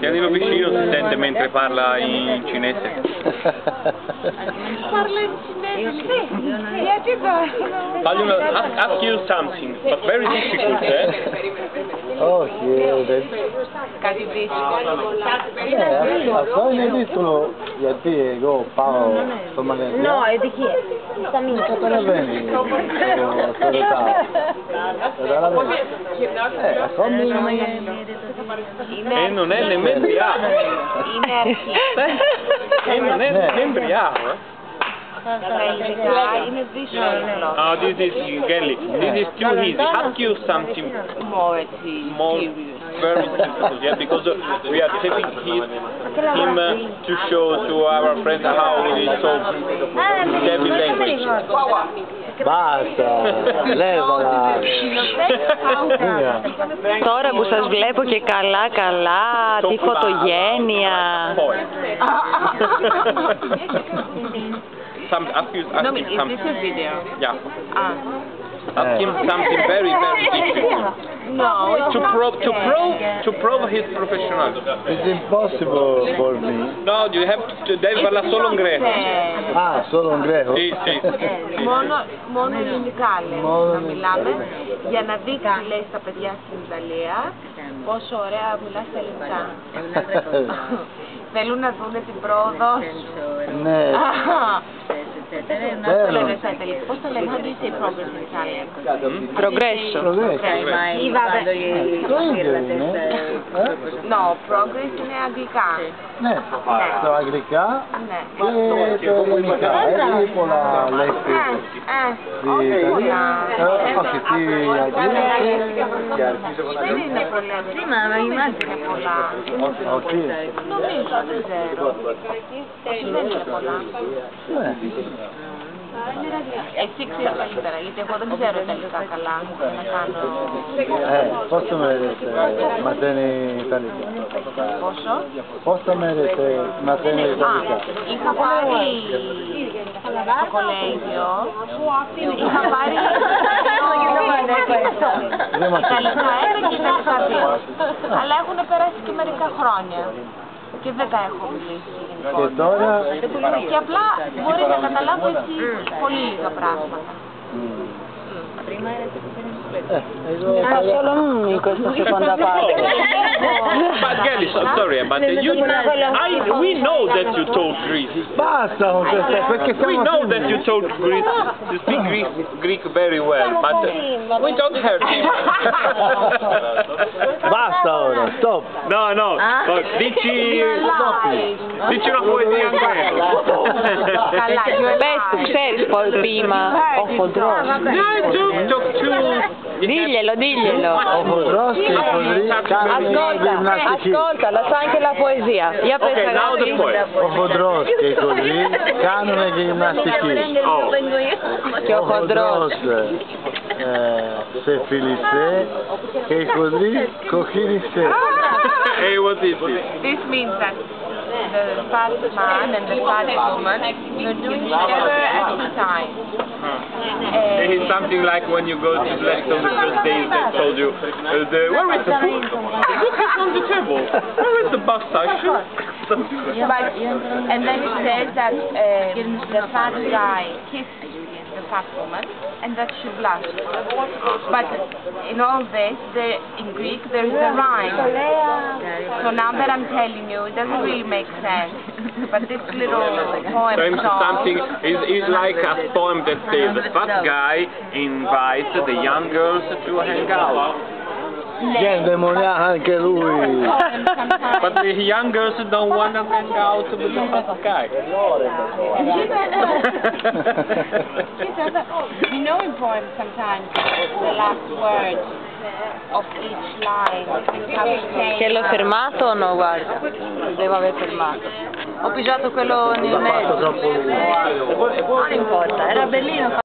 Tienilo vicino, si sente mentre parla in cinese. Parla in cinese, sì. Vogliono ask you something, but very difficult, Κάτι δύσκολο. Αυτό είναι δύσκολο γιατί εγώ πάω στο μαγαζί. Το καταλαβαίνει, το ρωτάω. Καταλαβαίνει. Ακόμη non è nemmeno briaco. Non è nemmeno briaco. Είναι δύσκολο. Oh, this is Gelly. This is too easy. Ask you something More very difficult, yeah, because we are taking him to show to our friends how we talk heavy language. Basta, λέβαλα. Τώρα που σας βλέπω και καλά, τη φωτογένεια. Ask you something. Is this a video? Yeah. Ask him something very, very difficult. No, To prove his professionalism. It's impossible for me. No, you have to. Devi parlare solo in greco. Ah, solo in greco? Sì, sì. Μόνο ελληνικά λέει να μιλάμε για να δείξει, λέει, στα παιδιά στην Ιταλία πόσο ωραία μιλάς στα ελληνικά. Θέλουν να δουν την πρόοδο. Ναι. Πώς το λένε, how do you say progress in Italian? Progresso. No, progress είναι αγγλικά. Ναι, το αγγλικά και το ελληνικά. Έχει πολλά λέξεις στη Ιταλία. Όχι, στη Αγγλία. Δεν είναι πολλά. Είναι πολλά. Όχι. Νομίζω, δεν ξέρω. Δεν είναι πολλά. Εσύ ξέρεις καλύτερα, γιατί εγώ δεν ξέρω Ιταλικά καλά. Να κάνω... Πώς το μέρες μαθαίνει Ιταλικά? Πόσο? Πώς το μέρες μαθαίνει Ιταλικά? Είχα πάρει στο κολέγιο, είχα πάρει Ιταλικά 1 και Ιταλικά 2. Αλλά έχουν περάσει και μερικά χρόνια και δεν τα έχω μιλήσει. Και τώρα... Και απλά μπορεί να καταλάβω έτσι πολύ λίγα πράγματα. Solo in questa seconda parte. But Gelly, sorry, but we know that you talk Greek. Basta con questo, perché We know that you talk Greek, you speak Greek very well, but we don't hurt you. Basta ora, stop. No, dici una poesia in greco. Πες του, ξέρεις ποίημα, ο χοντρός. Diglielo. Ο χοντρός και οι χοντροί κάνουν γυμναστική. Ascolta, la sa anche la poesia. Για πες, αγάπη. Ο χοντρός και οι χοντροί κάνουν γυμναστική. Και ο χοντρός σε φίλησε και οι χοντροί κοχύρισε. Hey, what is this? This means that the fat man and the fat woman are doing together exercise. It's something like when you go to Blessed on the first days they told you, where is the book? The book is on the table. Where is the bus station? And then it says that the fat guy kissed the fat woman and that she blushed. But in all this, in Greek, there is a rhyme. So now that I'm telling you, it doesn't really make sense. But this little poem Something is like a poem that says the fat guy invites the young girls to hang out. Gendemonià anche lui. But the young girls don't want to hang out with the fat guy. You know in poems sometimes the last word of each line have to say... Che l'ho fermato o no, guarda? Devo aver fermato. Ho pigiato quello nel mezzo. Non importa, era bellino.